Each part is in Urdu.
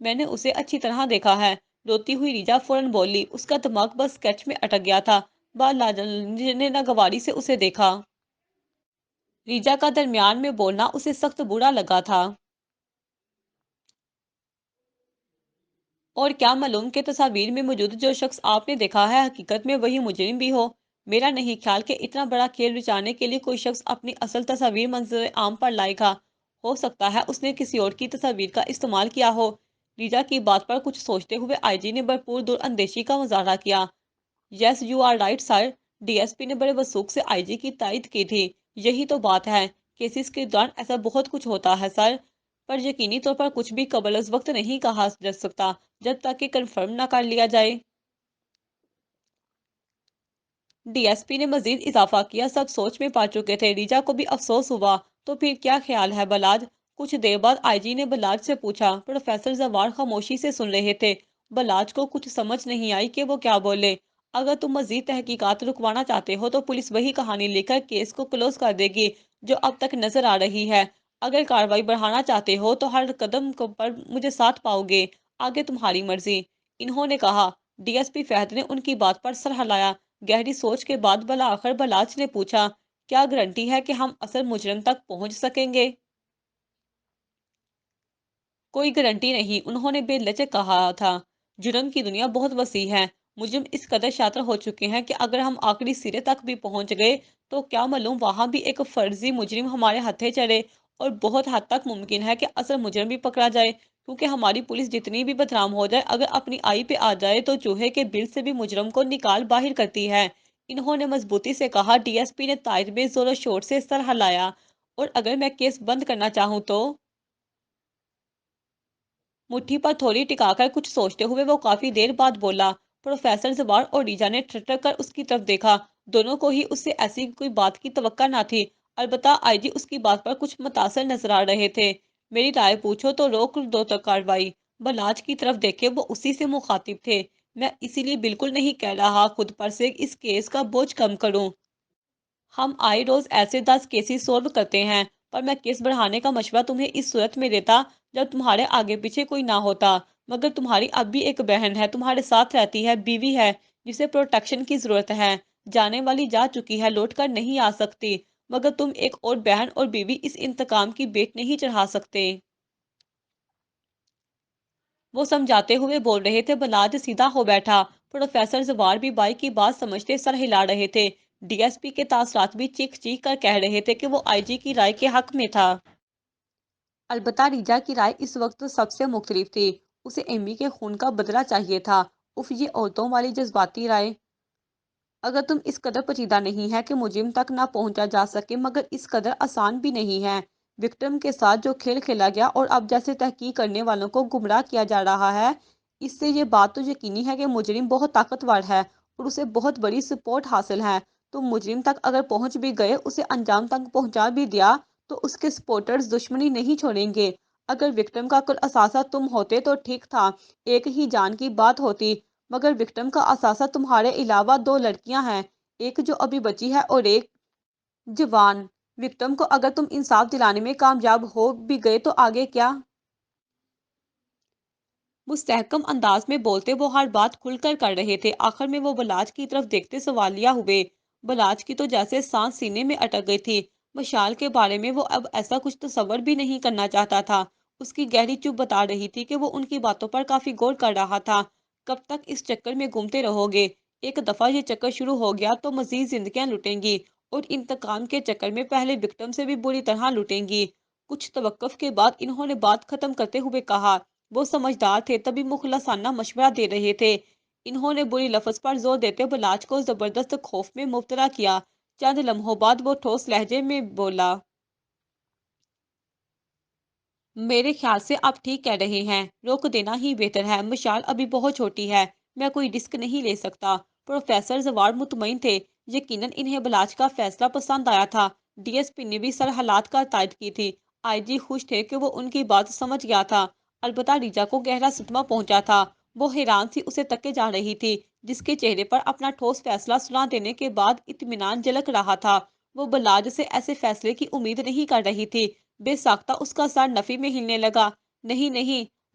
میں نے اسے اچھی طرح دیکھا ہے۔ روتی ہوئی ریجا فوراً بولی، اس کا دماغ بس سکیچ میں اٹک گیا تھا۔ بالاج نے ناگواری سے اسے دیکھا۔ ریجا کا درمیان میں بولنا اسے سخت برا لگا تھا۔ اور کیا معلوم کہ تصاویر میں موجود جو شخص آپ نے دیکھا ہے حقیقت میں وہی مجرم بھی ہو؟ میرا نہیں خیال کہ اتنا بڑا کھیل رچانے کے لیے کوئی شخص اپنی اصل تصاویر منظر عام پر لائے گا۔ ہو سکتا ہے اس نے کسی اور کی تصاویر کا استعمال کیا ہو۔ ریجا کی بات پر کچھ سوچتے ہوئے آئی جی نے بھرپور دور اندیشی کا مظاہرہ کیا۔ Yes you are right sir. D S P نے بڑے وثوق سے آئی جی کی تائید کی تھی۔ یہی تو بات ہے، کیسز کے دوران ایسا بہت کچھ ہوتا ہے سر، پر یقینی طور پر کچھ بھی قبل از وقت نہیں کہا جا سکتا جب تک کہ کنفرم نہ کر لیا جائے۔ ڈی ایس پی نے مزید اضافہ کیا، سب سوچ میں پا چکے تھے۔ ریجا کو بھی افسوس ہوا۔ تو پھر کیا خیال ہے بلاج؟ کچھ دیر بعد آئی جی نے بلاج سے پوچھا۔ پروفیسر زوار خاموشی سے سن رہے تھے۔ بلاج کو کچھ سمجھ نہیں آئی کہ وہ کیا بولے۔ اگر تم مزید تحقیقات رکوانا چاہتے ہو تو پولیس وہی کہانی لے کر کیس کو کلوز کر دے گی جو اب تک نظر آ رہی ہے۔ اگر کارروائی بڑھانا چاہتے ہو تو ہر قدم پر مجھے ساتھ پاؤ گے، آگے تمہاری مرضی، انہوں نے کہا۔ ڈی ایس پی فہد نے ان کی بات پر سر ہلایا۔ گہری سوچ کے بعد بالآخر بلاج نے پوچھا، کیا گارنٹی ہے کہ ہم اصل مجرم تک پہنچ سکیں گے؟ کوئی گارنٹی نہیں، انہوں نے بے لچک کہا تھا۔ جرم کی دنیا بہت وسیع ہے۔ مجرم اس قدر شاطر ہو چکے ہیں کہ اگر ہم آخری سرے تک بھی پہنچ گئے تو کیا معلوم وہاں بھی ایک فرضی مجرم ہمارے ہتھے چلے، اور بہت حد تک ممکن ہے کہ اصل مجرم بھی پکڑا جائے، کیونکہ ہماری پولیس جتنی بھی بدنام ہو جائے اگر اپنی آئی پہ آ جائے تو چوہے کے بل سے بھی مجرم کو نکال باہر کرتی ہے، انہوں نے مضبوطی سے کہا۔ ڈی ایس پی نے تائید میں زور و شور سے سر ہلایا۔ اور اگر میں کیس بند کرنا چاہوں تو؟ مٹھی پر تھوڑی ٹکا کر کچھ سوچتے ہوئے وہ کافی دیر بعد بولا۔ پروفیسر زوار اور ریجا نے ٹھٹک کر اس کی طرف دیکھا۔ دونوں کو ہی اس سے ایسی کوئی بات کی توقع نہ تھی، البتہ آئی جی اس کی بات پر کچھ متاثر نظر آ رہے تھے۔ میری رائے پوچھو تو روک دو تو کارروائی۔ بلاج کی طرف دیکھے، وہ اسی سے مخاطب تھے۔ میں اسی لیے بالکل نہیں کہہ رہا خود پر سے اس کیس کا بوجھ کم کروں۔ ہم آئے روز ایسے 10 کیسز سولو کرتے ہیں، پر میں کیس بڑھانے کا مشورہ تمہیں اس صورت میں دیتا جب تمہارے آگے پیچھے کوئی نہ ہوتا، مگر تمہاری اب بھی ایک بہن ہے، تمہارے ساتھ رہتی ہے، بیوی ہے جسے پروٹیکشن کی ضرورت ہے، جانے والی جا چکی ہے، لوٹ کر نہیں آ سکتی، مگر تم ایک اور بہن اور بیوی اس انتقام کی بیٹ نہیں چڑھا سکتے۔ وہ سمجھاتے ہوئے بول رہے تھے۔ بلاج سیدھا ہو بیٹھا۔ پروفیسر زوار بھی بائی کی بات سمجھتے سر ہلا رہے تھے۔ ڈی ایس پی کے تاثرات بھی چیخ چیخ کر کہہ رہے تھے کہ وہ آئی جی کی رائے کے حق میں تھا۔ البتہ ریجا کی رائے اس وقت سب سے مختلف تھی۔ اسے ایمی کے خون کا بدلہ چاہیے تھا۔ اف، یہ عورتوں والی جذباتی رائے! اگر تم اس قدر پیچیدہ نہیں ہے کہ مجرم تک نہ پہنچا جا سکے، مگر اس قدر آسان بھی نہیں ہے۔ وکٹم کے ساتھ جو کھیل کھیلا گیا اور اب جیسے تحقیق کرنے والوں کو گمراہ کیا جا رہا ہے، اس سے یہ بات تو یقینی ہے کہ مجرم بہت طاقتور ہے اور اسے بہت بڑی سپورٹ حاصل ہے۔ تم مجرم تک اگر پہنچ بھی گئے، اسے انجام تک پہنچا بھی دیا، تو اس کے سپورٹرز دشمنی نہیں چھوڑیں گے۔ اگر وکٹم کا کل اثاثہ تم ہوتے تو ٹھیک تھا، ایک ہی جان کی بات ہوتی، مگر وکٹم کا اثاثہ تمہارے علاوہ 2 لڑکیاں ہیں، ایک جو ابھی بچی ہے اور ایک جوان۔ وکٹم کو اگر تم انصاف دلانے میں کامیاب ہو بھی گئے تو آگے کیا؟ مستحکم انداز میں بولتے وہ ہر بات کھل کر رہے تھے۔ آخر میں وہ بلاج کی طرف دیکھتے سوالیہ ہوئے۔ بلاج کی تو جیسے سانس سینے میں اٹک گئی تھی۔ مشال کے بارے میں وہ اب ایسا کچھ تصور بھی نہیں کرنا چاہتا تھا۔ اس کی گہری چپ بتا رہی تھی کہ وہ ان کی باتوں پر کافی غور کر رہا تھا۔ کب تک اس چکر میں گھومتے رہو گے؟ ایک دفعہ یہ چکر شروع ہو گیا تو مزید زندگیاں لٹیں گی، اور انتقام کے چکر میں پہلے وکٹم سے بھی بری طرح لٹیں گی۔ کچھ توقف کے بعد انہوں نے بات ختم کرتے ہوئے کہا۔ وہ سمجھدار تھے، تبھی مخلصانہ مشورہ دے رہے تھے۔ انہوں نے بری لفظ پر زور دیتے بلاج کو زبردست خوف میں مبتلا کیا۔ چند لمحوں بعد وہ ٹھوس لہجے میں بولا، میرے خیال سے آپ ٹھیک کہہ رہے ہیں، روک دینا ہی بہتر ہے، مشال ابھی بہت چھوٹی ہے، میں کوئی رسک نہیں لے سکتا۔ پروفیسر زوار مطمئن تھے، یقیناً انہیں بلاج کا فیصلہ پسند آیا تھا۔ ڈی ایس پی نے بھی سر حالات کا تائید کی تھی۔ آئی جی خوش تھے کہ وہ ان کی بات سمجھ گیا تھا، البتہ ریجا کو گہرا صدمہ پہنچا تھا۔ وہ حیران سی اسے تکے جا رہی تھی، جس کے چہرے پر اپنا ٹھوس فیصلہ سنا دینے کے بعد اطمینان جھلک رہا تھا۔ وہ بلاج سے ایسے فیصلے کی امید نہیں کر رہی تھی۔ بے ساختہ اس کا سر نفی میں ہلنے لگا۔ نہیں نہیں،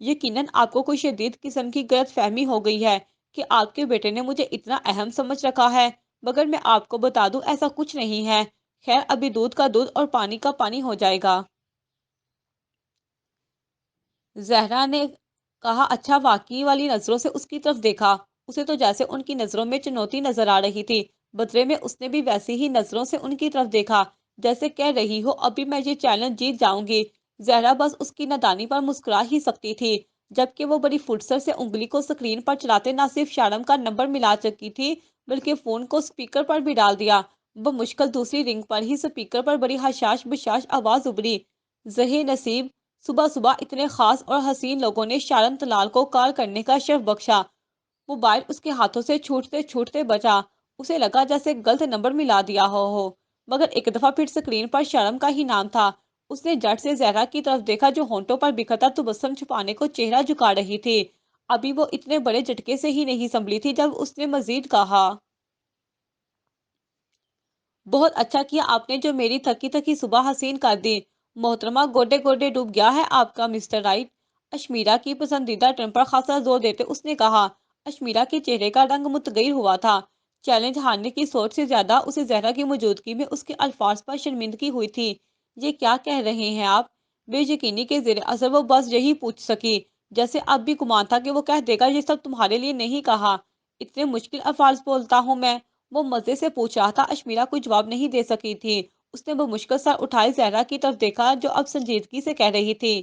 یقیناً آپ کو کوئی شدید قسم کی غلط فہمی ہو گئی ہے کہ آپ کے بیٹے نے مجھے اتنا اہم سمجھ رکھا ہے، مگر میں آپ کو بتا دوں ایسا کچھ نہیں ہے۔ خیر، ابھی دودھ کا دودھ اور پانی کا پانی ہو جائے گا۔ زہرا نے کہا، اچھا، واقعی والی نظروں سے اس کی طرف دیکھا۔ اسے تو جیسے ان کی نظروں میں چنوتی نظر آ رہی تھی، بدلے میں اس نے بھی ویسی ہی نظروں سے ان کی طرف دیکھا، جیسے کہہ رہی ہو ابھی میں یہ چیلنج جیت جاؤں گی۔ زہرا بس اس کی نادانی پر مسکرا ہی سکتی تھی، جبکہ وہ بڑی فرصت سے انگلی کو سکرین پر چلاتے نہ صرف شارم کا نمبر ملا چکی تھی، بلکہ فون کو سپیکر پر بھی ڈال دیا۔ وہ مشکل دوسری رنگ پر ہی سپیکر پر بڑی حشاش بشاش آواز ابری، زہے نصیب، صبح صبح اتنے خاص اور حسین لوگوں نے شارم تلال کو کال کرنے کا شرف بخشا۔ موبائل اس کے ہاتھوں سے چھوٹتے چھوٹتے بچا۔ اسے لگا جیسے غلط نمبر ملا دیا ہو، مگر ایک دفعہ پھر سکرین پر شرم کا ہی نام تھا۔ اس نے جٹ سے زہرا کی طرف دیکھا، جو ہونٹوں پر بکھرتا تبسم چھپانے کو چہرہ جھکا رہی تھی۔ ابھی وہ اتنے بڑے جھٹکے سے ہی نہیں سنبھلی تھی جب اس نے مزید کہا، بہت اچھا کیا آپ نے جو میری تھکی تھکی صبح حسین کر دی۔ محترمہ، گوڈے گوڈے ڈوب گیا ہے آپ کا مسٹر رائٹ، اشمیرا کی پسندیدہ ٹرم پر خاصا زور دیتے اس نے کہا۔ اشمیرا کے چہرے کا رنگ متغیر ہوا تھا۔ چیلنج ہارنے کی سوچ سے زیادہ اسے زہرا کی موجودگی میں اس کے الفاظ پر شرمندگی ہوئی تھی۔ یہ کیا کہہ رہے ہیں آپ؟ بے یقینی کے زیر اثر وہ بس یہی پوچھ سکی، جیسے اب بھی گمان تھا کہ وہ کہہ دے گا، یہ سب تمہارے لیے نہیں کہا، اتنے مشکل الفاظ بولتا ہوں میں۔ وہ مزے سے پوچھ رہا تھا۔ اشمیرا کوئی جواب نہیں دے سکی تھی۔ اس نے وہ مشکل سر اٹھائے زہرا کی طرف دیکھا، جو اب سنجیدگی سے کہہ رہی تھی،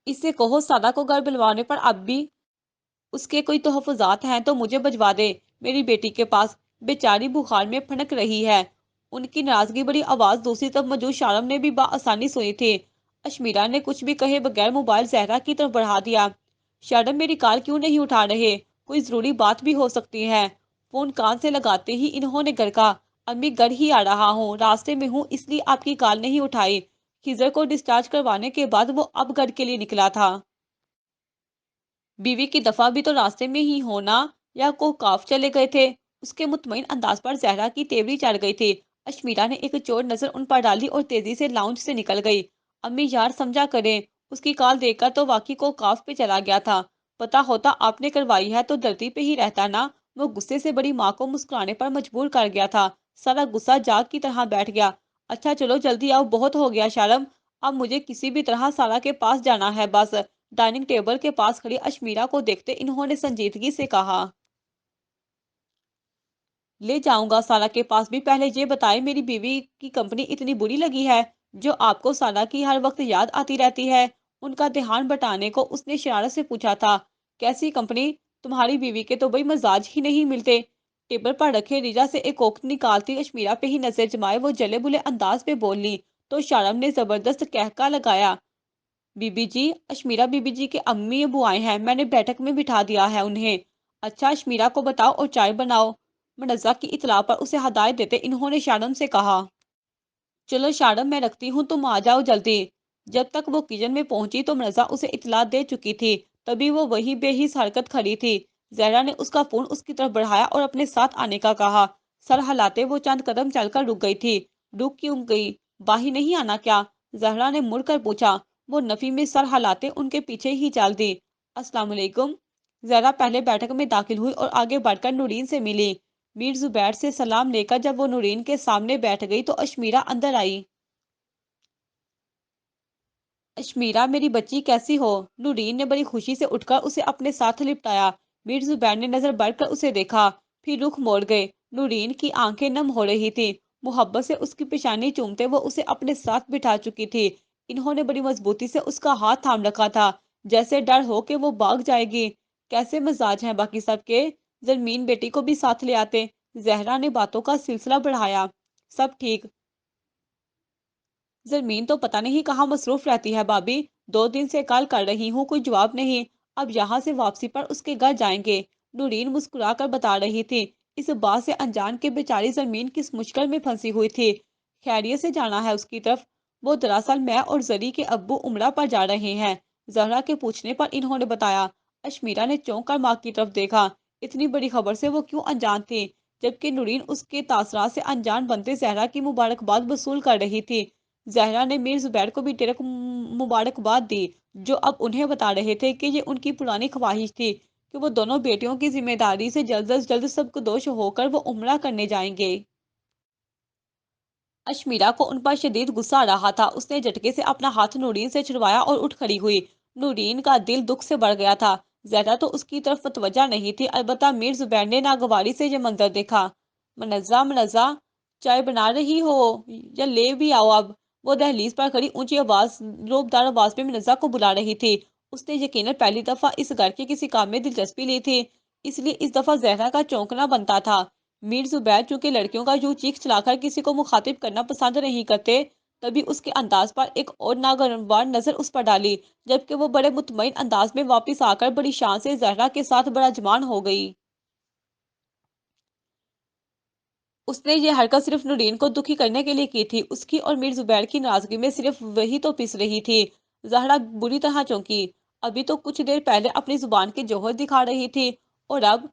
اس سے کہو سادہ کو گھر بلوانے پر اب بھی اس کے کوئی تحفظات ہیں تو مجھے بھجوا دے میری بیٹی کے پاس، بیچاری بخار میں پھنک رہی ہے۔ ان کی ناراضگی بڑی آواز دوسری طرف موجود شارم نے بھی بآسانی سنی تھی۔ اشمیرا نے کچھ بھی کہے بغیر موبائل زہرا کی طرف بڑھا دیا۔ شارم، میری کال کیوں نہیں اٹھا رہے؟ کوئی ضروری بات بھی ہو سکتی ہے۔ فون کان سے لگاتے ہی انہوں نے گھر کہا، امی گھر ہی آ رہا ہوں، راستے میں ہوں، اس لیے آپ کی کال نہیں اٹھائی۔ خضر کو ڈسچارج کروانے کے بعد وہ اب گھر کے لیے نکلا تھا۔ بیوی کی دفعہ بھی تو راستے میں ہی ہونا، یا کو کاف چلے گئے تھے؟ اس کے مطمئن انداز پر زہرا کی تیوری چڑھ گئی تھی۔ اشمیرا نے ایک چور نظر ان پر ڈالی اور تیزی سے لاؤنج سے نکل گئی۔ امی یار سمجھا کریں، اس کی کال دیکھ کر تو واقعی کو کاف پہ چلا گیا تھا، پتا ہوتا آپ نے کروائی ہے تو دھرتی پہ ہی رہتا نا۔ وہ غصے سے بڑی ماں کو مسکرانے پر مجبور کر گیا تھا۔ سارا غصہ جاگ کی طرح بیٹھ گیا۔ اچھا چلو جلدی آؤ، بہت ہو گیا شرم، اب مجھے کسی بھی طرح سارا کے پاس جانا ہے بس۔ ڈائننگ ٹیبل کے پاس کھڑی اشمیرا کو دیکھتے انہوں نے سنجیدگی سے کہا، لے جاؤں گا سارا کے پاس بھی، پہلے یہ بتائے میری بیوی کی کمپنی اتنی بری لگی ہے جو آپ کو سارا کی ہر وقت یاد آتی رہتی ہے؟ ان کا دھیان بٹانے کو اس نے شرارت سے پوچھا تھا۔ کیسی کمپنی؟ تمہاری بیوی کے تو بھائی مزاج ہی نہیں ملتے۔ ٹیبل پر رکھے ریجا سے ایک کوک نکالتی اشمیرا پہ ہی نظر جمائے وہ جلے بلے انداز پہ بول لی تو شارم نے زبردست کہکا لگایا، بی بی جی، اشمیرا بی بی جی کے امی ابو آئے ہیں، میں نے بیٹھک میں بٹھا دیا ہے انہیں۔ اچھا، اشمیرا کو بتاؤ اور چائے بناؤ۔ منزہ کی اطلاع پر اسے ہدایت دیتے انہوں نے شارم سے کہا، چلو شارم، میں رکھتی ہوں، تم آ جاؤ جلدی۔ جب تک وہ کچن میں پہنچی تو منزہ اسے اطلاع دے چکی تھی، تبھی وہ وہی بے حس حرکت کھڑی تھی۔ زہرا نے اس کا فون اس کی طرف بڑھایا اور اپنے ساتھ آنے کا کہا۔ سر ہلاتے وہ چند قدم چل کر رک گئی تھی۔ رک کیوں گئی؟ باہر نہیں آنا کیا؟ زہرا نے مڑ کر پوچھا۔ وہ نفی میں سر ہلاتے ان کے پیچھے ہی چل دی۔ السلام علیکم۔ زہرا پہلے بیٹھک میں داخل ہوئی اور آگے بڑھ کر نورین سے ملی۔ میر زبیر سے سلام لے کر جب وہ نورین کے سامنے بیٹھ گئی تو اشمیرا اندر آئی۔ اشمیرا، میری بچی کیسی ہو؟ نورین نے بڑی خوشی سے اٹھ کر اسے اپنے ساتھ لپٹایا۔ میر زبیر نے نظر بڑھ کر اسے دیکھا، پھر رخ موڑ گئے۔ نورین کی آنکھیں نم ہو رہی تھی۔ محبت سے اس کی پیشانی چومتے وہ اسے اپنے ساتھ بٹھا چکی تھی۔ انہوں نے بڑی مضبوطی سے اس کا ہاتھ تھام رکھا تھا، جیسے ڈر ہو کہ وہ بھاگ جائے گی۔ کیسے مزاج ہیں باقی سب کے؟ زرمین بیٹی کو بھی ساتھ لے آتے۔ زہرا نے باتوں کا سلسلہ بڑھایا۔ سب ٹھیک، زرمین تو پتہ نہیں کہاں مصروف رہتی ہے بابی، 2 دن سے کال کر رہی ہوں، کوئی جواب نہیں۔ اب یہاں سے واپسی پر اس کے گھر جائیں گے، نورین مسکرا کر بتا رہی تھی۔ اس بات سے انجان کے بیچاری زرمین کس مشکل میں پھنسی ہوئی تھی۔ خیریت سے جانا ہے اس کی طرف؟ وہ دراصل میں اور زری کے ابو عمرہ پر جا رہے ہیں، زہرا کے پوچھنے پر انہوں نے بتایا۔ اشمیرا نے چونک کر ماں کی طرف دیکھا۔ اتنی بڑی خبر سے وہ کیوں انجان تھی، جبکہ نورین اس کے تاثرات سے انجان بنتے زہرا کی مبارکباد وصول کر رہی تھی۔ زہرا نے میر زبیر کو بھی ڈائریکٹ مبارکباد دی، جو اب انہیں بتا رہے تھے کہ یہ ان کی پرانی خواہش تھی کہ وہ دونوں بیٹیوں کی ذمہ داری سے جلد از جلد سب دوش ہو کر وہ عمرہ کرنے جائیں گے۔ اشمیرا کو ان پر شدید غصہ آ رہا تھا۔ اس نے جھٹکے سے اپنا ہاتھ نورین سے چھڑوایا اور اٹھ کھڑی ہوئی۔ نورین کا دل دکھ سے بڑھ گیا تھا۔ زہرا تو اس کی طرف متوجہ نہیں تھی، البتہ میر زبیر نے ناگواری سے یہ منظر دیکھا۔ منزہ منزہ، چائے بنا رہی ہو یا لے بھی آؤ اب؟ وہ دہلیز پر کھڑی اونچی آواز روبدار آواز میں منزہ کو بلا رہی تھی۔ اس نے یقیناً پہلی دفعہ اس گھر کے کسی کام میں دلچسپی لی تھی، اس لیے اس دفعہ زہرا کا چونکنا بنتا تھا۔ میر زبیر چونکہ لڑکیوں کا یوں چیخ چلا کر کسی کو مخاطب کرنا پسند نہیں کرتے، تبھی اس کے انداز پر ایک اور ناگوار نظر اس پر ڈالی، جبکہ وہ بڑے مطمئن انداز میں واپس آ کر بڑی شان سے زہرا کے ساتھ براجمان ہو گئی۔ اس نے یہ حرکت صرف نورین کو دکھی کرنے کے لیے کی تھی۔ اس کی اور میر زبیر کی ناراضگی میں صرف وہی تو پس رہی تھی۔ زہرا بری طرح چونکی۔ ابھی تو کچھ دیر پہلے اپنی زبان کے جوہر دکھا رہی تھی، اور اب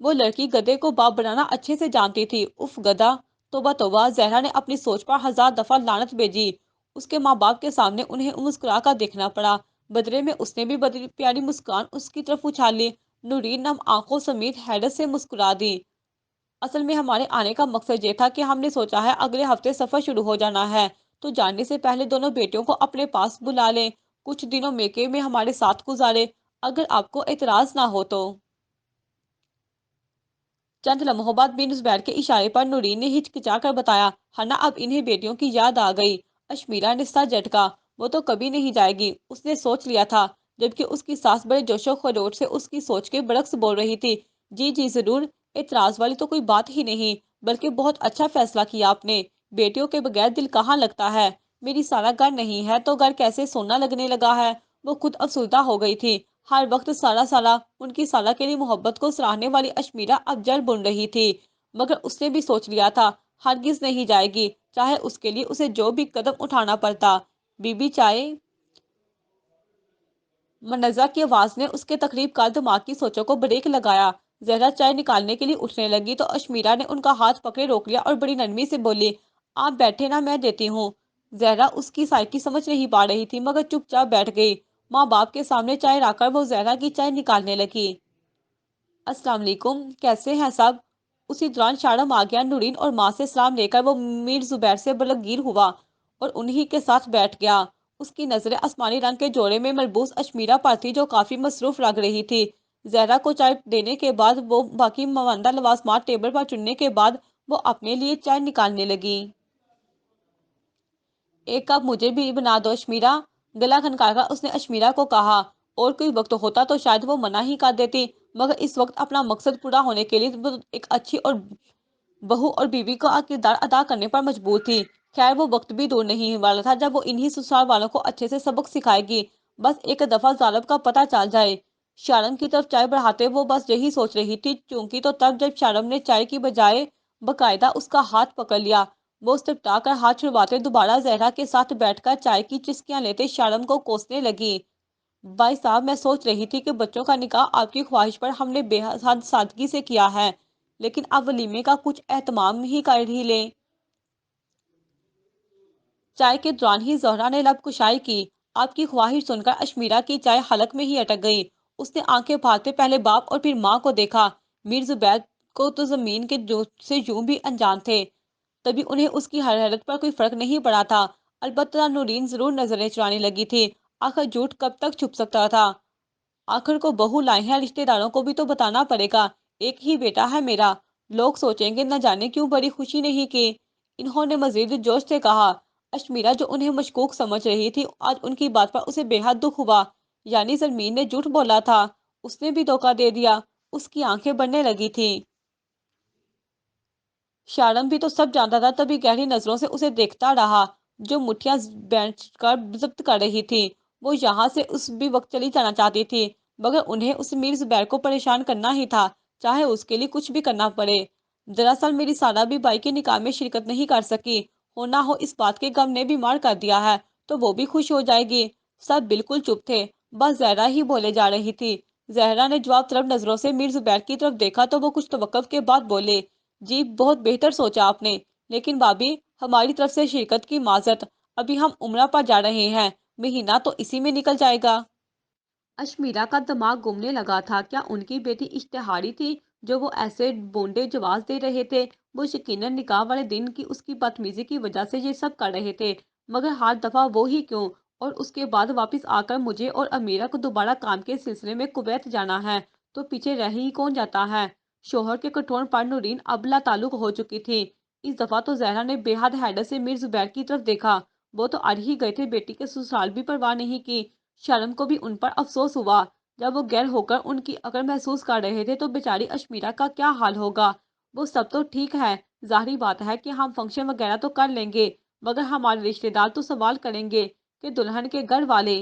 وہ لڑکی گدھے کو باپ بنانا اچھے سے جانتی تھی۔ اف گدھا! توبہ توبہ! زہرا نے اپنی سوچ پر ہزار دفعہ لعنت بھیجی۔ اس کے ماں باپ کے سامنے انہیں مسکرا کر دیکھنا پڑا۔ بدلے میں اس نے بھی بڑی پیاری مسکان اس کی طرف اچھال لی۔ نورین نم آنکھوں سمیت حیرت سے مسکرا دی۔ اصل میں ہمارے آنے کا مقصد یہ تھا کہ ہم نے سوچا ہے اگلے ہفتے سفر شروع ہو جانا ہے، تو جانے سے پہلے دونوں بیٹیوں کو اپنے پاس بلا لیں، کچھ دنوں میکے میں ہمارے ساتھ گزارے، اگر آپ کو اعتراض نہ ہو تو۔ چند لمحوں بعد بن زبیر کے اشارے پر نورین نے ہچکچا کر بتایا، ہنا اب انہیں بیٹیوں کی یاد آ گئی۔ اشمیرا نے سر جھٹکا، وہ تو کبھی نہیں جائے گی، اس نے سوچ لیا تھا، جبکہ اس کی ساس بڑے جوش و خروش سے اس کی سوچ کے برعکس بول رہی تھی۔ جی جی ضرور، اعتراض والی تو کوئی بات ہی نہیں، بلکہ بہت اچھا فیصلہ کیا آپ نے۔ بیٹیوں کے بغیر دل کہاں لگتا ہے؟ میری سارا گھر نہیں ہے تو گھر کیسے سونا لگنے لگا ہے؟ وہ خود افسردہ ہو گئی تھی۔ ہر وقت سالہ سالہ ان کی سالہ کے لیے محبت کو سراہنے والی اشمیرا اب جل بن رہی تھی، مگر اس نے بھی سوچ لیا تھا ہرگز نہیں جائے گی، چاہے اس کے لیے اسے جو بھی قدم اٹھانا پڑتا۔ بی بی چائے؟ منزہ کی آواز نے اس کے تقریب کار دماغ کی سوچوں کو بریک لگایا۔ زہرا چائے نکالنے کے لیے اٹھنے لگی تو اشمیرا نے ان کا ہاتھ پکڑے روک لیا اور بڑی نرمی سے بولی، آپ بیٹھے نا، میں دیتی ہوں۔ زہرا اس کی سائیکی سمجھ نہیں پا رہی تھی، مگر چپ چاپ بیٹھ گئی۔ ماں باپ کے سامنے چائے رکھ کر وہ زہرا کی چائے نکالنے لگی۔ السلام علیکم، کیسے ہیں سب؟ اسی دوران شارم آ گیا۔ نورین اور ماں سے سلام لے کر وہ میر زبیر سے بلغ گیر ہوا اور انہی کے ساتھ بیٹھ گیا۔ اس کی نظریں آسمانی رنگ کے جوڑے میں ملبوس اشمیرا پر تھی، جو کافی مصروف لگ رہی تھی۔ زہرا کو چائے دینے کے بعد وہ باقی ماندہ لوازمات ٹیبل پر چننے کے بعد وہ اپنے لیے چائے نکالنے لگی۔ ایک کپ مجھے بھی بنا دو اشمیرا، گلا کھنکا کر اس نے اشمیرا کو کہا۔ اور کوئی وقت ہوتا تو شاید وہ منع ہی کر دیتی، مگر اس وقت اپنا مقصد پورا ہونے کے لیے وہ ایک اچھی اور بہو اور بیوی کا کردار ادا کرنے پر مجبور تھی۔ خیر وہ وقت بھی دور نہیں والا تھا جب وہ انہی سسرال والوں کو اچھے سے سبق سکھائے گی، بس ایک دفعہ ظالم کا پتہ چل جائے۔ شارم کی طرف چائے بڑھاتے وہ بس یہی سوچ رہی تھی، چونکہ تو تب جب شارم نے چائے کی بجائے باقاعدہ اس کا ہاتھ پکڑ لیا، وہ سٹپٹا کر ہاتھ چھڑواتے دوبارہ زہرا کے ساتھ بیٹھ کر چائے کی چسکیاں لیتے شارم کو کوسنے لگی۔ بھائی صاحب، میں سوچ رہی تھی کہ بچوں کا نکاح آپ کی خواہش پر ہم نے بے حد سادگی سے کیا ہے، لیکن اب ولیمے کا کچھ اہتمام ہی کر ہی لیں۔ چائے کے دوران ہی زہرا نے لب کشائی کی۔ آپ کی خواہش سن کر اشمیرا کی چائے حلق میں ہی اٹک گئی۔ اس نے آنکھیں پھاڑتے پہلے باپ اور پھر ماں کو دیکھا۔ میر زبیر کو تو زمین کے جو سے یوں بھی انجان تھے، تبھی انہیں اس کی حرارت پر کوئی فرق نہیں پڑا تھا۔ البتہ نورین ضرور نظریں چرانے لگی تھی، آخر جھوٹ کب تک چھپ سکتا تھا؟ آخر کو بہو لائے ہیں، رشتہ داروں کو بھی تو بتانا پڑے گا، ایک ہی بیٹا ہے میرا، لوگ سوچیں گے نہ جانے کیوں بڑی خوشی نہیں کی۔ انہوں نے مزید جوش سے کہا۔ اشمیرا جو انہیں مشکوک سمجھ رہی تھی، آج ان کی بات پر اسے بے حد دکھ ہوا، یعنی زرمین نے جھوٹ بولا تھا، اس نے بھی دھوکہ دے دیا۔ اس کی آنکھیں بڑھنے لگی تھیں۔ شارم بھی تو سب جانتا تھا، تبھی گہری نظروں سے اسے دیکھتا رہا، جو مٹھیاں بینچ کر ضبط کر رہی تھی۔ وہ یہاں سے اس بھی وقت چلی جانا چاہتی تھی، مگر انہیں اس میر زبیر کو پریشان کرنا ہی تھا، چاہے اس کے لیے کچھ بھی کرنا پڑے۔ دراصل میری سالہ بھی بھائی کے نکاح میں شرکت نہیں کر سکی، ہو نہ ہو اس بات کے غم نے بیمار کر دیا ہے، تو وہ بھی خوش ہو جائے گی۔ سب بالکل چپ تھے، بس زہرا ہی بولے جا رہی تھی۔ زہرا نے جواب طلب نظروں سے میر زبیر کی طرف دیکھا تو وہ کچھ توقف کے بعد بولے، جی بہت بہتر سوچا آپ نے، لیکن بھابھی ہماری طرف سے شرکت کی معذرت، ابھی ہم عمرہ پر جا رہے ہیں، مہینہ تو اسی میں نکل جائے گا۔ اشمیرا کا دماغ گھومنے لگا تھا۔ کیا ان کی بیٹی اشتہاری تھی جو وہ ایسے بونڈے جواز دے رہے تھے؟ وہ یقیناً نکاح والے دن کی اس کی بدتمیزی کی وجہ سے یہ سب کر رہے تھے، مگر ہر دفعہ وہی کیوں؟ اور اس کے بعد واپس آ کر مجھے اور امیرہ کو دوبارہ کام کے سلسلے میں کویت جانا ہے تو پیچھے رہ ہی کون جاتا ہے؟ شوہر کے کٹھون پر نورین اب لا تعلق ہو چکی تھی۔ اس دفعہ تو زہرا نے بے حد حیرت سے میر زبیر کی طرف دیکھا۔ وہ تو اڑ ہی گئے تھے، بیٹی کے سسرال بھی پرواہ نہیں کی۔ شرم کو بھی ان پر افسوس ہوا۔ جب وہ غیر ہو کر ان کی اکڑ محسوس کر رہے تھے تو بیچاری اشمیرہ کا کیا حال ہوگا؟ وہ سب تو ٹھیک ہے، ظاہری بات ہے کہ ہم فنکشن وغیرہ تو کر لیں گے، مگر ہمارے رشتہ دار تو سوال کریں گے کہ دلہن کے گھر والے۔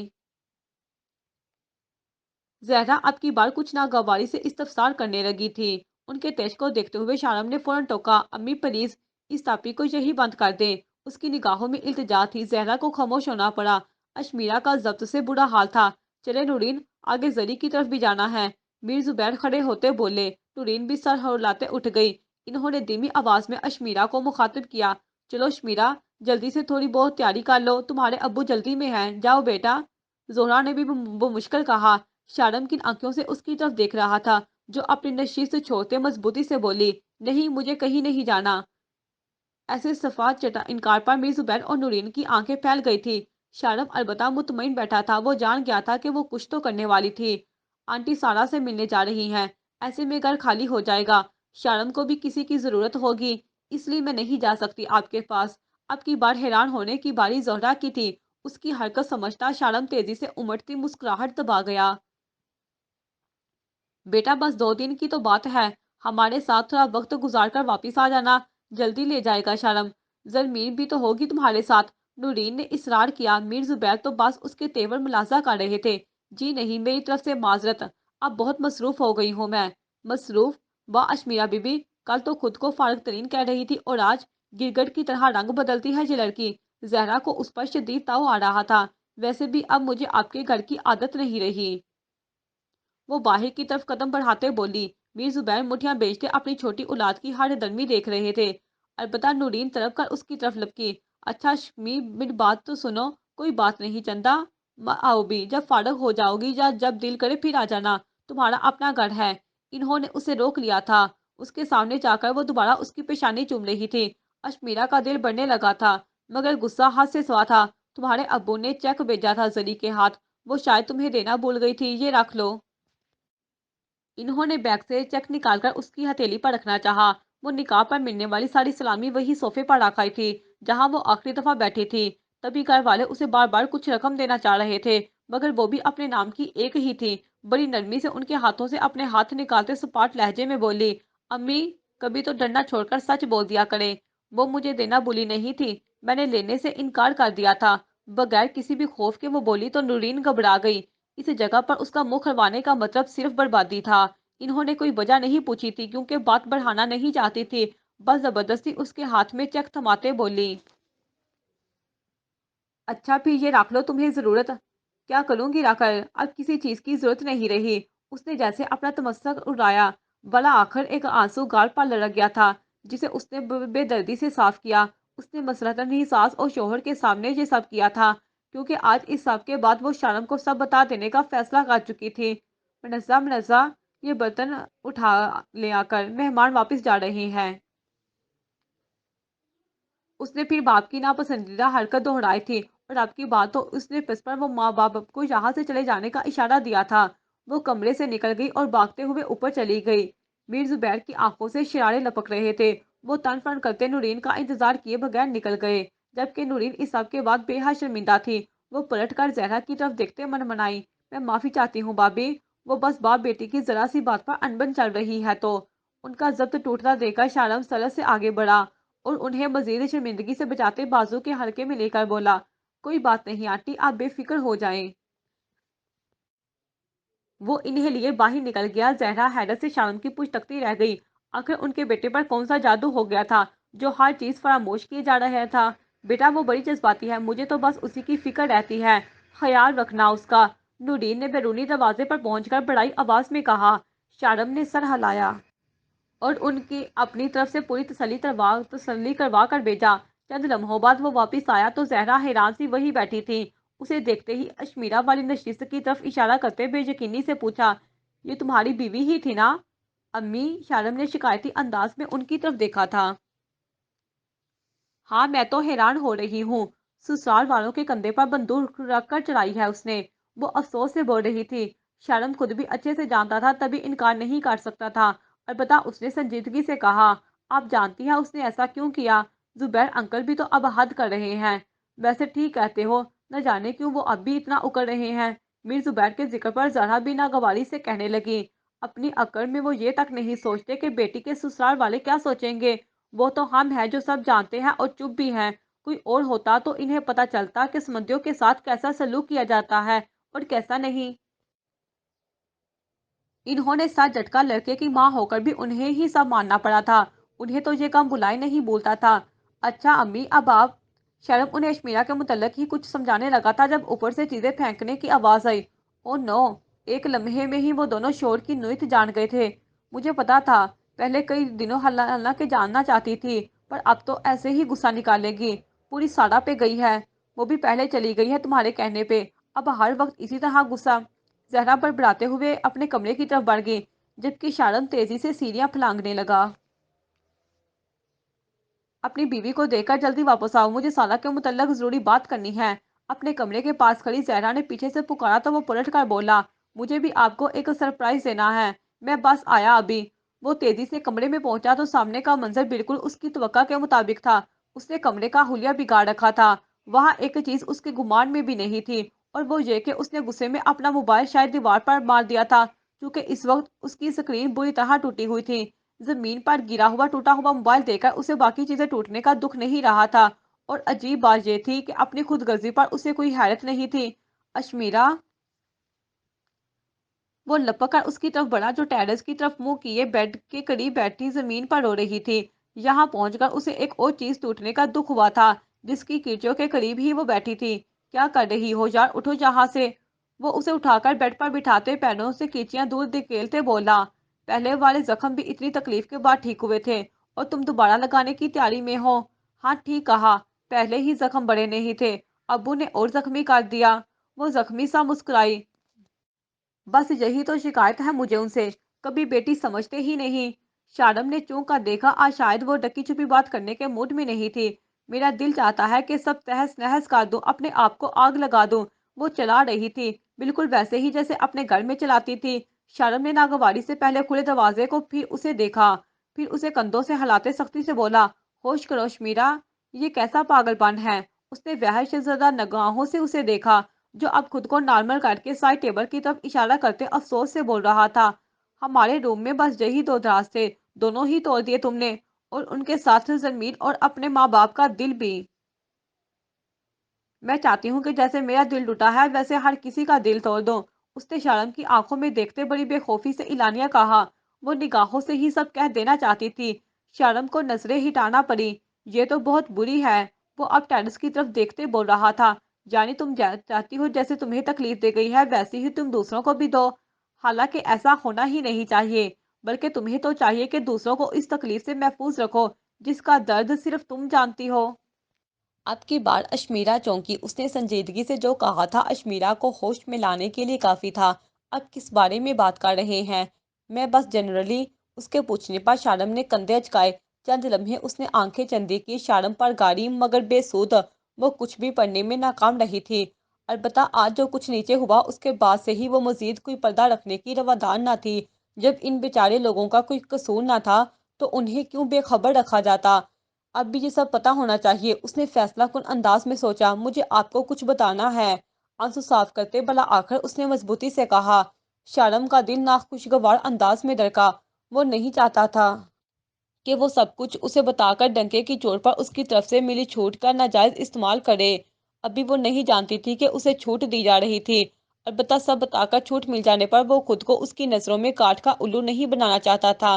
زہرا اب کی بار کچھ ناگواری سے استفسار کرنے لگی تھی۔ ان کے تیش کو دیکھتے ہوئے شارم نے فوراً ٹوکا، امی پلیز اس تاپی کو یہی بند کر دیں۔ اس کی نگاہوں میں التجا تھی۔ زہرا کو خاموش ہونا پڑا۔ اشمیرہ کا ضبط سے برا حال تھا۔ چلے نورین، آگے زری کی طرف بھی جانا ہے۔ میر زبیر کھڑے ہوتے بولے۔ نورین بھی سر ہلاتے اٹھ گئی۔ انہوں نے دھیمی آواز میں اشمیرہ کو مخاطب کیا، چلو اشمیرہ، جلدی سے تھوڑی بہت تیاری کر لو، تمہارے ابو جلدی میں ہیں، جاؤ بیٹا۔ زہرا نے بھی بمشکل کہا۔ شارم کن آنکھوں سے اس کی طرف دیکھ رہا تھا جو اپنی نشیز سے چھوڑتے مضبوطی سے بولی، نہیں، مجھے کہیں نہیں جانا۔ ایسے صفات چٹا انکار پر میر زبیر اور نورین کی آنکھیں پھیل گئی تھی۔ شارم البتہ مطمئن بیٹھا تھا، وہ جان گیا تھا کہ وہ کچھ تو کرنے والی تھی۔ آنٹی سارا سے ملنے جا رہی ہیں، ایسے میں گھر خالی ہو جائے گا، شارم کو بھی کسی کی ضرورت ہوگی، اس لیے میں نہیں جا سکتی آپ کے پاس۔ اب کی بار حیران ہونے کی باری زہرا کی تھی۔ اس کی حرکت سمجھتا شارم تیزی سے امٹتی مسکراہٹ دبا گیا۔ بیٹا بس 2 دن کی تو بات ہے، ہمارے ساتھ تھوڑا وقت گزار کر واپس آ جانا، جلدی لے جائے گا شرم۔ زرمین بھی تو ہوگی تمہارے ساتھ، نورین نے اصرار کیا۔ میر زبیر تو بس اس کے تیور ملازہ کر رہے تھے۔ جی نہیں، میری طرف سے معذرت، اب بہت مصروف ہو گئی ہوں میں۔ مصروف؟ واہ اشمیرہ بی بی، کل تو خود کو فارغ ترین کہہ رہی تھی اور آج گرگٹ کی طرح رنگ بدلتی ہے یہ لڑکی۔ زہرا کو اس پر شدید تاؤ آ رہا تھا۔ ویسے بھی اب مجھے آپ کے گھر کی عادت نہیں رہی۔ وہ باہر کی طرف قدم بڑھاتے بولی۔ میر زبیر مٹھیاں بیچتے اپنی چھوٹی اولاد کی ہر درمی دیکھ رہے تھے۔ البتہ نورین طرف کر اس کی طرف لپکی۔ اچھا شمی، میری بات تو سنو، کوئی بات نہیں چندہ، آؤ بھی، جب فارغ ہو جاؤ گی یا جب دل کرے پھر آ جانا، تمہارا اپنا گھر ہے۔ انہوں نے اسے روک لیا تھا۔ اس کے سامنے جا کر وہ دوبارہ اس کی پیشانی چوم رہی تھی۔ اشمیرہ کا دل بڑھنے لگا تھا، مگر غصہ حد سے سوا تھا۔ تمہارے ابو نے چیک بھیجا تھا زری کے ہاتھ، وہ شاید تمہیں دینا بھول گئی تھی، یہ رکھ لو۔ انہوں نے بیگ سے چیک نکال کر اس کی ہتھیلی پر رکھنا چاہا۔ وہ نکاح پر ملنے والی ساری سلامی وہی صوفے پر رکھائی تھی جہاں وہ آخری دفعہ بیٹھی تھی۔ تبھی گھر والے اسے بار بار کچھ رقم دینا چاہ رہے تھے، مگر وہ بھی اپنے نام کی ایک ہی تھی۔ بڑی نرمی سے ان کے ہاتھوں سے اپنے ہاتھ نکالتے سپاٹ لہجے میں بولی، امی، کبھی تو ڈرنا چھوڑ کر سچ بول دیا کریں۔ وہ مجھے دینا بھولی نہیں تھی، میں نے لینے سے انکار کر دیا تھا۔ بغیر کسی بھی خوف کے وہ بولی تو نورین گھبرا گئی۔ اس جگہ پر اس کا منہ کھلوانے کا مطلب صرف بربادی تھا۔ انہوں نے کوئی وجہ نہیں پوچھی تھی کیونکہ بات بڑھانا نہیں چاہتی تھی، بس زبردستی اس کے ہاتھ میں چیک تھماتے بولی، اچھا پھر یہ رکھ لو، تمہیں ضرورت؟ کیا کروں گی رکھ کر؟ اب کسی چیز کی ضرورت نہیں رہی۔ اس نے جیسے اپنا تمسک اڑایا، بلا آخر ایک آنسو گال پر لڑک گیا تھا جسے اس نے بے دردی سے صاف کیا۔ اس نے مسلطن ہی ساس اور شوہر کے سامنے یہ سب کیا تھا کیونکہ آج اس سب کے بعد وہ شرم کو سب بتا دینے کا فیصلہ کر چکی تھی۔ منزہ، یہ برتن اٹھا لے آ کر، مہمان واپس جا رہے ہیں۔ اس نے پھر باپ کی ناپسندیدہ حرکت دہرائی تھی اور اب کی بات تو اس نے پس پر وہ ماں باپ کو یہاں سے چلے جانے کا اشارہ دیا تھا۔ وہ کمرے سے نکل گئی اور بھاگتے ہوئے اوپر چلی گئی۔ میر زبیر کی آنکھوں سے شرارے لپک رہے تھے۔ وہ تن فن کرتے نورین کا انتظار کیے بغیر نکل گئے، جبکہ نورین اس سب کے بعد بے حد شرمندہ تھی۔ وہ پلٹ کر زہرا کی طرف دیکھتے منمنائی، میں معافی چاہتی ہوں بابی۔ وہ بس باپ بیٹی کی ذرا سی بات پر انبن چل رہی ہے تو۔ ان کا ضبط ٹوٹتا دیکھ کر شارم سرت سے آگے بڑھا اور انہیں مزید شرمندگی سے بچاتے بازو کے حلقے میں لے کر بولا، کوئی بات نہیں آنٹی، آپ بے فکر ہو جائیں۔ وہ انہیں لیے باہر نکل گیا۔ زہرا حیرت سے شارم کی پوچھ تکتی رہ گئی۔ آخر ان کے بیٹے پر کون سا جادو ہو گیا تھا جو ہر چیز فراموش کیے جا رہا تھا؟ بیٹا وہ بڑی جذباتی ہے، مجھے تو بس اسی کی فکر رہتی ہے، خیال رکھنا اس کا، نورین نے بیرونی دروازے پر پہنچ کر بڑائی آواز میں کہا۔ شارم نے سر ہلایا اور ان کی اپنی طرف سے پوری تسلی کروا کر بھیجا، چند لمحوں بعد وہ واپس آیا تو زہرا حیران سی وہی بیٹھی تھی۔ اسے دیکھتے ہی اشمیرا والی نشست کی طرف اشارہ کرتے بے یقینی سے پوچھا، یہ تمہاری بیوی ہی تھی نا؟ امی، شارم نے شکایتی انداز میں ان کی طرف دیکھا تھا۔ ہاں، میں تو حیران ہو رہی ہوں۔ سسرال والوں کے کندھے پر بندوق رکھ کر چڑھائی ہے اس نے، وہ افسوس سے بول رہی تھی۔ شارم خود بھی اچھے سے جانتا تھا تبھی انکار نہیں کر سکتا تھا۔ البتہ اس نے سنجیدگی سے کہا، آپ جانتی ہیں اس نے ایسا کیوں کیا؟ زبیر انکل بھی تو اب حد کر رہے ہیں۔ ویسے ٹھیک کہتے ہو، نہ جانے کیوں وہ اب بھی اتنا اکڑ رہے ہیں۔ میر زبیر کے ذکر پر ذرا بھی ناگواری سے کہنے لگی، اپنی اکڑ میں وہ یہ تک نہیں سوچتے کہ بیٹی کے سسرال والے کیا سوچیں گے۔ وہ تو ہم ہیں جو سب جانتے ہیں اور چپ بھی ہیں۔ کوئی اور ہوتا تو انہیں پتا چلتا کہ سمندیوں کے ساتھ کیسا سلوک کیا جاتا ہے اور کیسا نہیں۔ انہوں نے سر جھٹکا، لڑکے کی ماں ہو کر بھی انہیں ہی سب ماننا پڑا تھا۔ انہیں تو یہ کام بلائی نہیں بولتا تھا۔ اچھا امی، اب آپ؟ شرم انہیں اشمیرا کے متعلق ہی کچھ سمجھانے لگا تھا جب اوپر سے چیزیں پھینکنے کی آواز آئی۔ او نو! ایک لمحے میں ہی وہ دونوں شور کی نوعیت جان گئے تھے۔ مجھے پتا تھا، پہلے کئی دنوں ہلہ کے جاننا چاہتی تھی، پر اب تو ایسے ہی غصہ نکالے گی۔ پوری سارا پہ گئی ہے، وہ بھی پہلے چلی گئی ہے تمہارے کہنے پہ، اب ہر وقت اسی طرح غصہ۔ زہرا بڑبڑاتے ہوئے اپنے کمرے کی طرف بڑھ گئی، جبکہ شارم تیزی سے سیڑھیاں پھلانگنے لگا۔ اپنی بیوی کو دیکھ کر جلدی واپس آؤ، مجھے سالہ کے متعلق ضروری بات کرنی ہے۔ اپنے کمرے کے پاس کھڑی زہرا نے پیچھے سے پکارا تو وہ پلٹ کر بولا، مجھے بھی آپ کو ایک سرپرائز دینا ہے، میں بس آیا ابھی۔ وہ تیزی سے کمرے میں پہنچا تو سامنے کا منظر بالکل اس کی توقع کے مطابق تھا۔ اس نے کمرے کا حلیہ بگاڑ رکھا تھا۔ وہاں ایک چیز اس کے گمان میں بھی نہیں تھی، اور وہ یہ کہ اس نے غصے میں اپنا موبائل شاید دیوار پر مار دیا تھا، کیونکہ اس وقت اس کی اسکرین بری طرح ٹوٹی ہوئی تھی۔ زمین پر گرا ہوا ٹوٹا ہوا موبائل دیکھ کر اسے باقی چیزیں ٹوٹنے کا دکھ نہیں رہا تھا، اور عجیب بات یہ تھی کہ اپنی خود غرضی پر اسے کوئی حیرت نہیں تھی۔ اشمیرا! وہ لپک کر اس کی طرف بڑھا جو ٹیرس کی طرف منہ کیے بیڈ کے قریب بیٹھی زمین پر رو رہی تھی۔ یہاں پہنچ کر اسے ایک اور چیز ٹوٹنے کا دکھ ہوا تھا، جس کی کیچوں کے قریب ہی وہ بیٹھی تھی۔ کیا کر رہی ہو یار، اٹھو یہاں سے! وہ اسے اٹھا کر بیڈ پر بٹھاتے پیروں سے کیچیاں دور دھکیلتے بولا، پہلے والے زخم بھی اتنی تکلیف کے بعد ٹھیک ہوئے تھے، اور تم دوبارہ لگانے کی تیاری میں ہو؟ ہاں ٹھیک کہا، پہلے ہی زخم بڑے نہیں تھے، ابو نے اور زخمی کر دیا۔ وہ زخمی سا مسکرائی، بس یہی تو شکایت ہے مجھے ان سے، کبھی بیٹی سمجھتے ہی نہیں۔ شارم نے چونک کر دیکھا، آج شاید وہ ڈکی چھپی بات کرنے کے موڈ میں نہیں تھی۔ میرا دل چاہتا ہے کہ سب تہس نہس کر دوں، اپنے آپ کو آگ لگا دوں۔ وہ چلا رہی تھی، بالکل ویسے ہی جیسے اپنے گھر میں چلاتی تھی۔ شارم نے ناگواری سے پہلے کھلے دروازے کو پھر اسے دیکھا، پھر اسے کندھوں سے ہلاتے سختی سے بولا، ہوش کرو شمیرا، یہ کیسا پاگل پن ہے؟ اس نے وحش زدہ نگاہوں سے اسے دیکھا، جو اب خود کو نارمل کر کے سائڈ ٹیبل کی طرف اشارہ کرتے افسوس سے بول رہا تھا، ہمارے روم میں بس یہی دو دراز تھے، دونوں ہی توڑ دیے تم نے، اور ان کے ساتھ زمین اور اپنے ماں باپ کا دل بھی۔ میں چاہتی ہوں کہ جیسے میرا دل ٹوٹا ہے ویسے ہر کسی کا دل توڑ دو۔ اس نے شرم کی آنکھوں میں دیکھتے بڑی بے خوفی سے اعلانیہ کہا۔ وہ نگاہوں سے ہی سب کہہ دینا چاہتی تھی۔ شرم کو نظریں ہٹانا پڑی، یہ تو بہت بری ہے۔ وہ اب ٹیرس کی طرف دیکھتے بول رہا تھا، یعنی تم چاہتی ہو جیسے تمہیں تکلیف دے گئی ہے ویسی ہی تم دوسروں کو بھی دو؟ حالانکہ ایسا ہونا ہی نہیں چاہیے، بلکہ تمہیں تو چاہیے کہ دوسروں کو اس تکلیف سے محفوظ رکھو جس کا درد صرف تم جانتی ہو۔ اب کی بار اشمیرا چونکی، اس نے سنجیدگی سے جو کہا تھا اشمیرا کو ہوش میں لانے کے لیے کافی تھا۔ اب کس بارے میں بات کر رہے ہیں؟ میں بس جنرلی۔ اس کے پوچھنے پر شارم نے کندھے اچکائے۔ چند لمحے اس نے آنکھیں چندی کی، شارم پر گاری مگر بے سود۔ وہ کچھ بھی پڑھنے میں ناکام رہی تھی۔ البتہ آج جو کچھ نیچے ہوا اس کے بعد سے ہی وہ مزید کوئی پردہ رکھنے کی روادار نہ تھی۔ جب ان بیچارے لوگوں کا کوئی قصور نہ تھا تو انہیں کیوں بے خبر رکھا جاتا؟ اب بھی یہ سب پتا ہونا چاہیے، اس نے فیصلہ کن انداز میں سوچا۔ مجھے آپ کو کچھ بتانا ہے، آنسو صاف کرتے بلا آخر اس نے مضبوطی سے کہا۔ شارم کا دل ناخوشگوار انداز میں دھڑکا۔ وہ نہیں چاہتا تھا کہ وہ سب کچھ اسے بتا کر ڈنکے کی چوٹ پر اس کی طرف سے ملی چھوٹ کا ناجائز استعمال کرے۔ ابھی وہ نہیں جانتی تھی کہ اسے چھوٹ دی جا رہی تھی، البتہ سب بتا کر چھوٹ مل جانے پر وہ خود کو اس کی نظروں میں کاٹ کا الو نہیں بنانا چاہتا تھا۔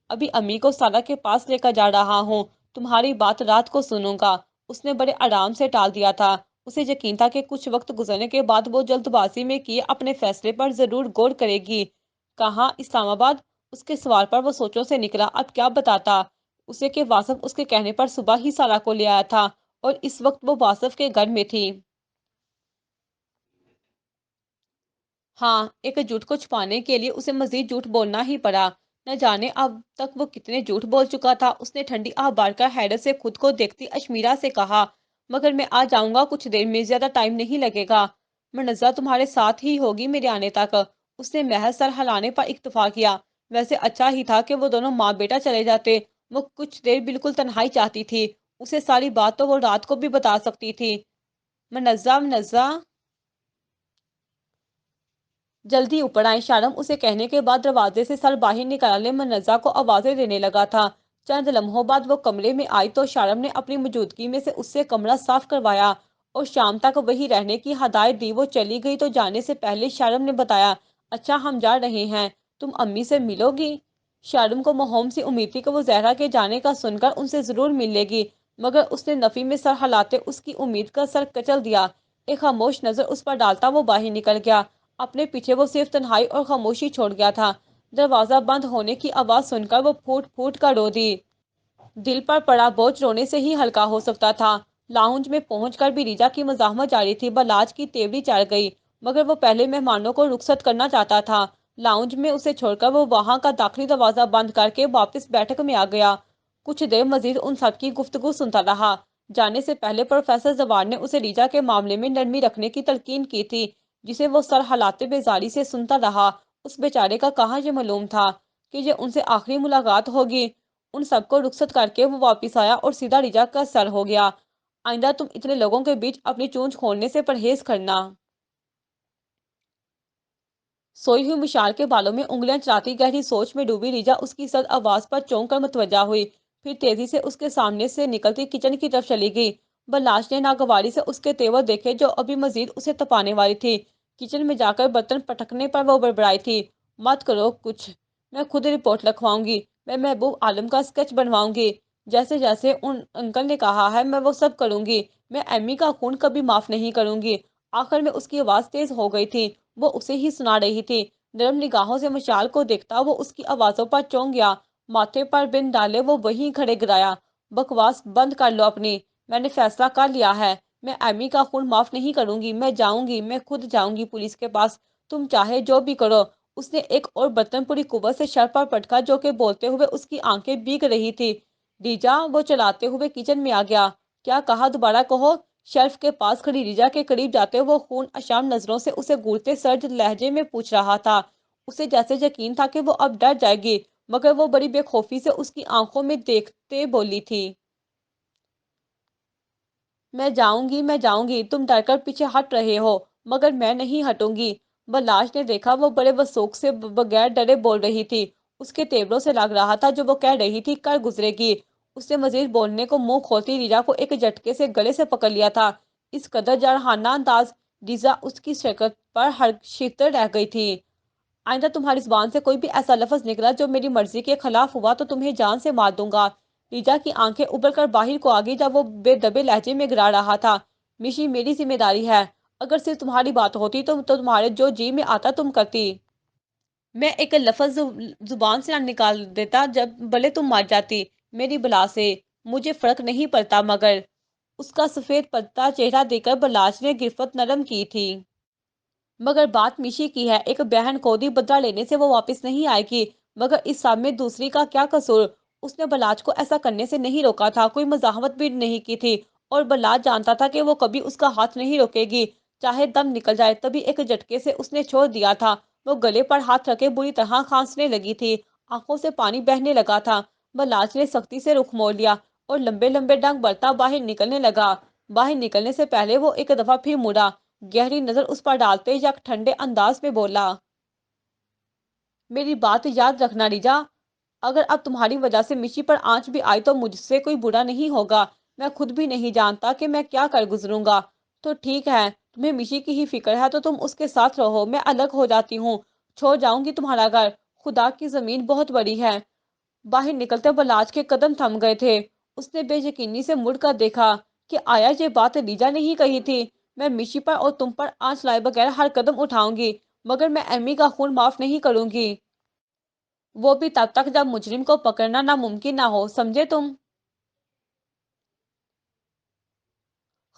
ابھی امی کو سالہ کے پاس لے کر جا رہا ہوں، تمہاری بات رات کو سنوں گا۔ اس نے بڑے آرام سے ٹال دیا تھا۔ اسے یقین تھا کہ کچھ وقت گزرنے کے بعد وہ جلد بازی میں کیے اپنے فیصلے پر ضرور غور کرے گی۔ کہاں؟ اسلام آباد؟ اس کے سوال پر وہ سوچوں سے نکلا۔ اب کیا بتاتا اسے کہ واصف اس کے کہنے پر صبح ہی سالہ کو لے آیا تھا اور اس وقت وہ واصف کے گھر میں تھی۔ ہاں، ایک جھوٹ کو چھپانے کے لیے اسے مزید جھوٹ بولنا ہی پڑا۔ نہ جانے اب تک وہ کتنے جھوٹ بول چکا تھا۔ اس نے ٹھنڈی آہ بھر کر حیرت سے خود کو دیکھتی اشمیرا سے کہا، مگر میں آ جاؤں گا کچھ دیر میں، زیادہ ٹائم نہیں لگے گا۔ منزہ تمہارے ساتھ ہی ہوگی میرے آنے تک۔ اس نے محض سر ہلانے پر اکتفا کیا۔ ویسے اچھا ہی تھا کہ وہ دونوں ماں بیٹا چلے جاتے۔ وہ کچھ دیر بالکل تنہائی چاہتی تھی۔ اسے ساری بات تو وہ رات کو بھی بتا سکتی تھی۔ منزہ جلدی اوپر آئیں۔ شارم اسے کہنے کے بعد دروازے سے سر باہر نکالنے منزہ کو آوازیں دینے لگا تھا۔ چند لمحوں بعد وہ کمرے میں آئی تو شارم نے اپنی موجودگی میں سے اس سے کمرہ صاف کروایا اور شام تک وہی رہنے کی ہدایت دی۔ وہ چلی گئی تو جانے سے پہلے شارم نے بتایا، اچھا ہم جا رہے ہیں، تم امی سے ملو گی؟ شارم کو محوم سی امید تھی کہ وہ زہرا کے جانے کا سن کر ان سے ضرور ملے گی، مگر اس نے نفی میں سر ہلاتے اس کی امید کا سر کچل دیا۔ ایک خاموش نظر اس پر ڈالتا وہ باہر نکل گیا۔ اپنے پیچھے وہ صرف تنہائی اور خاموشی چھوڑ گیا تھا۔ دروازہ بند ہونے کی آواز سن کر وہ پھوٹ پھوٹ کر رو دی۔ دل پر پڑا بوجھ رونے سے ہی ہلکا ہو سکتا تھا۔ لاؤنج میں پہنچ کر بھی ریجا کی مزاحمت جاری تھی۔ بلاج کی تیوری چڑھ گئی، مگر وہ پہلے مہمانوں کو رخصت کرنا چاہتا تھا۔ لاؤنج میں اسے چھوڑ کر وہ وہاں کا داخلی دروازہ بند کر کے واپس بیٹھک میں آ گیا۔ کچھ دیر مزید ان سب کی گفتگو سنتا رہا۔ جانے سے پہلے پروفیسر زوال نے اسے ریجا کے معاملے میں نرمی رکھنے کی تلقین کی تھی، جسے وہ سر ہلاتے بیزاری سے سنتا رہا۔ اس بیچارے کا کہاں یہ معلوم تھا کہ یہ ان سے آخری ملاقات ہوگی۔ ان سب کو رخصت کر کے وہ واپس آیا اور سیدھا ریجا کا سر ہو گیا، آئندہ تم اتنے لوگوں کے بیچ اپنی چونچ کھولنے سے پرہیز کرنا۔ سوئی ہوئی مشال کے بالوں میں انگلیاں چلاتی گہری سوچ میں ڈوبی ریجا اس کی سرد آواز پر چونک کر متوجہ ہوئی، پھر تیزی سے اس کے سامنے سے نکلتی کچن کی طرف چلی گئی۔ بلاش نے ناگواری سے اس کے تیور دیکھے جو ابھی مزید اسے تپانے والی تھی۔ کچن میں جا کر برتن پٹکنے پر وہ بڑبڑائی تھی، مت کرو کچھ، میں خود رپورٹ لکھواؤں گی، میں محبوب عالم کا اسکیچ بنواؤں گی، جیسے جیسے ان انکل نے کہا ہے میں وہ سب کروں گی، میں ایمی کا خون کبھی معاف نہیں کروں گی۔ آخر میں اس کی آواز تیز ہو گئی تھی، وہ اسے ہی سنا رہی تھی۔ نرم نگاہوں سے مشال کو دیکھتا وہ اس کی آوازوں پر چونک گیا، ماتھے پر بن ڈالے وہ وہیں کھڑے گرایا، بکواس بند کر لو اپنی، میں نے فیصلہ کر لیا ہے، میں ایمی کا خون معاف نہیں کروں گی، میں جاؤں گی، میں خود جاؤں گی پولیس کے پاس، تم چاہے جو بھی کرو۔ اس نے ایک اور برتن پوری قوت سے شر پر پٹکا جو کہ بولتے ہوئے اس کی آنکھیں بھیگ رہی تھی۔ ریجا، وہ چلاتے ہوئے کچن میں آ گیا۔ کیا کہا، دوبارہ کہو؟ شیلف کے پاس کھڑی ریجا کے قریب جاتے وہ خون اشام نظروں سے اسے گھورتے سرد لہجے میں پوچھ رہا تھا۔ اسے جیسے یقین تھا کہ وہ اب ڈر جائے گی، مگر وہ بڑی بے خوفی سے اس کی آنکھوں میں دیکھتے بولی تھی، میں جاؤں گی، تم ڈر کر پیچھے ہٹ رہے ہو، مگر میں نہیں ہٹوں گی۔ بلاش نے دیکھا وہ بڑے وثوق سے بغیر ڈرے بول رہی تھی۔ اس کے تیوروں سے لگ رہا تھا جو وہ کہہ رہی تھی کر گزرے گی۔ اس نے مزید بولنے کو منہ کھولتی ریجا کو ایک جھٹکے سے گلے سے پکڑ لیا تھا۔ اس قدر جارحانہ انداز، ریجا اس کی شکل پر ہر شتر رہ گئی تھی۔ آئندہ تمہاری زبان سے کوئی بھی ایسا لفظ نکلا جو میری مرضی کے خلاف ہوا تو تمہیں جان سے مار دوں گا۔ ریجا کی آنکھیں ابل کر باہر کو آگئی جب وہ بے دبے لہجے میں گرا رہا تھا، میشی میری ذمہ داری ہے، اگر صرف تمہاری بات ہوتی تو تمہارے جو جی میں آتا تم کرتی۔ میں ایک لفظ زبان سے نہ نکال دیتا جب بھلے تم مر جاتی میری بلا سے، مجھے فرق نہیں پڑتا، مگر اس کا سفید پتا چہرہ دیکھ کر بلاش نے گرفت نرم کی تھی۔ مگر بات میشی کی ہے، ایک بہن کو دی بدلہ لینے سے وہ واپس نہیں آئے گی، مگر اس سب میں دوسری کا کیا قصور؟ اس نے بلاج کو ایسا کرنے سے نہیں روکا تھا، کوئی مزاحمت بھی نہیں کی تھی، اور بلاج جانتا تھا کہ وہ کبھی اس کا ہاتھ نہیں روکے گی، چاہے دم نکل جائے۔ تبھی ایک جھٹکے سے اس نے چھوڑ دیا تھا، وہ گلے پر ہاتھ رکھے بری طرح کھانسنے لگی تھی، آنکھوں سے پانی بہنے لگا تھا۔ بلاج نے سختی سے رخ موڑ لیا اور لمبے لمبے ڈنگ برتا باہر نکلنے لگا۔ باہر نکلنے سے پہلے وہ ایک دفعہ پھر مڑا، گہری نظر اس پر ڈالتے یک ٹھنڈے انداز میں بولا، میری بات یاد رکھنا ریجا، اگر اب تمہاری وجہ سے میشی پر آنچ بھی آئی تو مجھ سے کوئی برا نہیں ہوگا، میں خود بھی نہیں جانتا کہ میں کیا کر گزروں گا۔ تو ٹھیک ہے، تمہیں میشی کی ہی فکر ہے تو تم اس کے ساتھ رہو، میں الگ ہو جاتی ہوں، چھوڑ جاؤں گی تمہارا گھر، خدا کی زمین بہت بڑی ہے۔ باہر نکلتے بلاج کے قدم تھم گئے تھے۔ اس نے بے یقینی سے مڑ کر دیکھا کہ آیا یہ بات ریجا نہیں کہی تھی، میں میشی پر اور تم پر آنچ لائے بغیر ہر قدم اٹھاؤں گی، مگر میں ایمی کا خون معاف نہیں کروں گی، وہ بھی تب تک جب مجرم کو پکڑنا ناممکن نہ ہو، سمجھے تم؟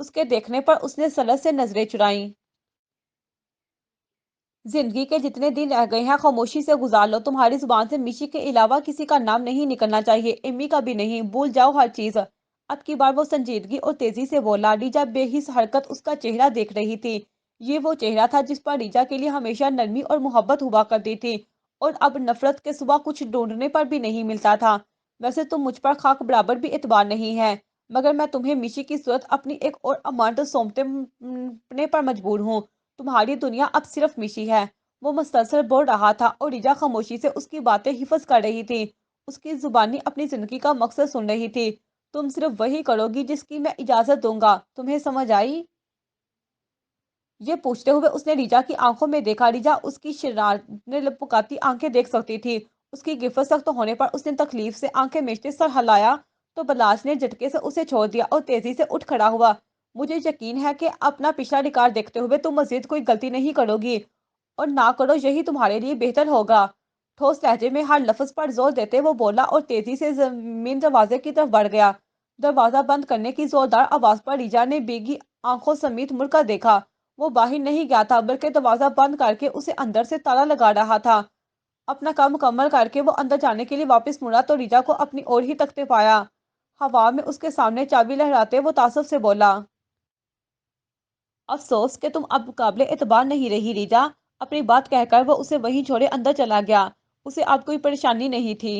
اس کے دیکھنے پر اس نے سلط سے نظریں چرائیں۔ زندگی کے جتنے دن رہ گئے ہیں خاموشی سے گزار لو، تمہاری زبان سے میشی کے علاوہ کسی کا نام نہیں نکلنا چاہیے، امی کا بھی نہیں، بھول جاؤ ہر چیز۔ اب کی بار وہ سنجیدگی اور تیزی سے بولا۔ ریجا بے حس حرکت اس کا چہرہ دیکھ رہی تھی۔ یہ وہ چہرہ تھا جس پر ریجا کے لیے ہمیشہ نرمی اور محبت ہوا کرتی تھی، اور اب نفرت کے سوا کچھ ڈھونڈنے پر بھی نہیں ملتا تھا۔ ویسے تم مجھ پر خاک برابر بھی اعتبار نہیں ہے، مگر میں تمہیں میشی کی صورت اپنی ایک اور امانت سونپنے پر مجبور ہوں۔ تمہاری دنیا اب صرف میشی ہے۔ وہ مسلسل بول رہا تھا اور ریجا خاموشی سے اس کی باتیں حفظ کر رہی تھی۔ اس کی زبانی اپنی زندگی کا مقصد سن رہی تھی۔ تم صرف وہی کرو گی جس کی میں اجازت دوں گا، تمہیں سمجھ آئی؟ یہ پوچھتے ہوئے اس نے ریجا کی آنکھوں میں دیکھا۔ ریجا اس کی شرارتیں لپکاتی آنکھیں دیکھ سکتی تھی۔ اس کی گرفت سخت ہونے پر اس نے تکلیف سے آنکھیں میچتے سر ہلایا تو بلاس نے جھٹکے سے اسے چھوڑ دیا اور تیزی سے اٹھ کھڑا ہوا۔ مجھے یقین ہے کہ اپنا پچھلا ریکارڈ دیکھتے ہوئے تم مزید کوئی غلطی نہیں کرو گی، اور نہ کرو، یہی تمہارے لیے بہتر ہوگا۔ ٹھوس لہجے میں ہر لفظ پر زور دیتے وہ بولا اور تیزی سے زمین دروازے کی طرف بڑھ گیا۔ دروازہ بند کرنے کی زوردار آواز پر ریجا نے بھیگی آنکھوں سمیت مڑ کر دیکھا۔ وہ باہر نہیں گیا تھا بلکہ دروازہ بند کر کے اسے اندر سے تالا لگا رہا تھا۔ اپنا کام مکمل کر کے وہ اندر جانے کے لیے واپس مڑا تو ریجا کو اپنی اور ہی تکتے پایا۔ ہوا میں اس کے سامنے چابی لہراتے وہ تعصب سے بولا۔ افسوس کہ تم اب قابل اعتبار نہیں رہی ریجا۔ اپنی بات کہہ کر وہ اسے وہیں چھوڑے اندر چلا گیا۔ اسے اب کوئی پریشانی نہیں تھی،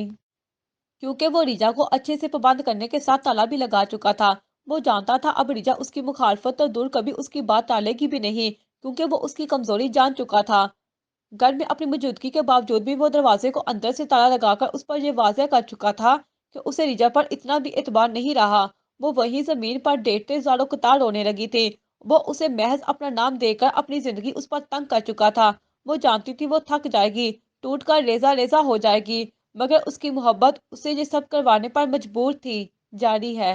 کیونکہ وہ ریجا کو اچھے سے پابند کرنے کے ساتھ تالا بھی لگا چکا تھا۔ وہ جانتا تھا اب ریجا اس کی مخالفت تو دور کبھی اس کی بات ٹالے گی بھی نہیں، کیونکہ وہ اس کی کمزوری جان چکا تھا۔ گھر میں اپنی موجودگی کے باوجود بھی وہ دروازے کو اندر سے تالا لگا کر اس پر یہ واضح کر چکا تھا کہ اسے ریجا پر اتنا بھی اعتبار نہیں رہا۔ وہ وہیں زمین پر ڈیٹتے زاروں قطار رونے لگی تھی۔ وہ اسے محض اپنا نام دے کر اپنی زندگی اس پر تنگ کر چکا تھا۔ وہ جانتی تھی وہ تھک جائے گی، ٹوٹ کر ریزہ ریزہ ہو جائے گی، مگر اس کی محبت اسے یہ سب کروانے پر مجبور تھی۔ جاری ہے۔